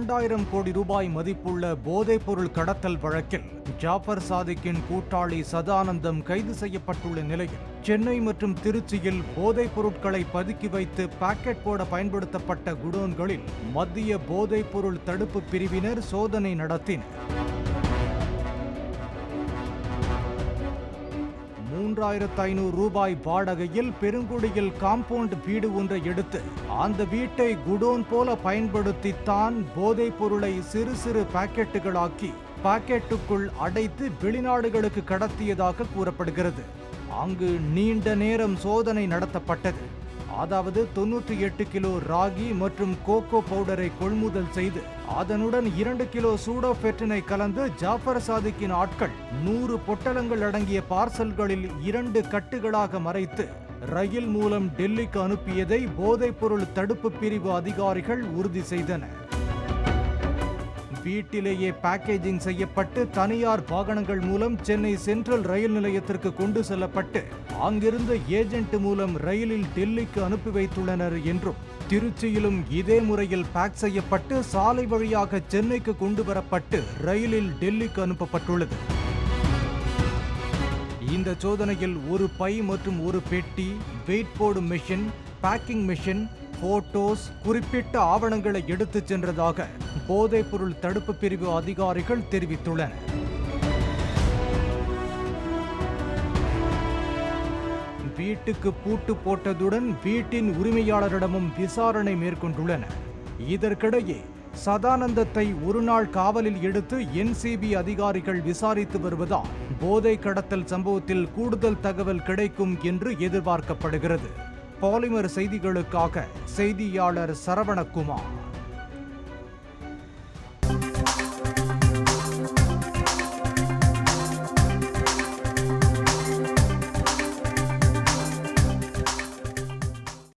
2,000 கோடி ரூபாய் மதிப்புள்ள போதைப்பொருள் கடத்தல் வழக்கில் ஜாஃபர் சாதிக்கின் கூட்டாளி சதானந்தம் கைது செய்யப்பட்டுள்ள நிலையில் சென்னை மற்றும் திருச்சியில் போதைப் பொருட்களை பதுக்கி வைத்து பாக்கெட் போட பயன்படுத்தப்பட்ட குடோன்களில் மத்திய போதைப்பொருள் தடுப்பு பிரிவினர் சோதனை நடத்தினர். 3,500 ரூபாய் வாடகையில் பெருங்குடியில் காம்பவுண்ட் வீடு ஒன்றை எடுத்து அந்த வீட்டை குடோன் போல பயன்படுத்தித்தான் போதைப் பொருளை சிறு சிறு பாக்கெட்டுகளாக்கி பாக்கெட்டுக்குள் அடைத்து வெளிநாடுகளுக்கு கடத்தியதாக கூறப்படுகிறது. அங்கு நீண்ட நேரம் சோதனை நடத்தப்பட்டது. அதாவது 98 கிலோ ராகி மற்றும் கோகோ பவுடரை கொள்முதல் செய்து அதனுடன் 2 கிலோ சூடோபெட்ரினை கலந்து ஜாஃபர் சாதிக்கின் ஆட்கள் 100 பொட்டலங்கள் அடங்கிய பார்சல்களில் 2 கட்டுகளாக மறைத்து ரயில் மூலம் டெல்லிக்கு அனுப்பியதை போதைப்பொருள் தடுப்பு பிரிவு அதிகாரிகள் உறுதி செய்தனர். வீட்டிலேயே பேக்கேஜிங் செய்யப்பட்டு தனியார் வாகனங்கள் மூலம் சென்னை சென்ட்ரல் ரயில் நிலையத்திற்கு கொண்டு செல்லப்பட்டு அங்கிருந்த ஏஜென்ட் மூலம் ரயிலில் டெல்லிக்கு அனுப்பி வைத்துள்ளனர் என்றும், திருச்சியிலும் இதே முறையில் பேக் செய்யப்பட்டு சாலை வழியாக சென்னைக்கு கொண்டு வரப்பட்டு ரயிலில் டெல்லிக்கு அனுப்பப்பட்டுள்ளது. இந்த சோதனையில் ஒரு பை மற்றும் ஒரு பெட்டி, வெயிட் போடும் மெஷின், பேக்கிங் மெஷின், போட்டோஸ், குறிப்பிட்ட ஆவணங்களை எடுத்துச் சென்றதாக போதைப்பொருள் தடுப்பு பிரிவு அதிகாரிகள் தெரிவித்துள்ளனர். வீட்டுக்கு பூட்டு போட்டதுடன் வீட்டின் உரிமையாளரிடமும் விசாரணை மேற்கொண்டுள்ளனர். இதற்கிடையே சதானந்தத்தை ஒரு நாள் காவலில் எடுத்து NCB அதிகாரிகள் விசாரித்து வருவதால் போதை கடத்தல் சம்பவத்தில் கூடுதல் தகவல் கிடைக்கும் என்று எதிர்பார்க்கப்படுகிறது. பாலிமர் செய்திகளுக்காக செய்தியாளர் சரவணகுமார்.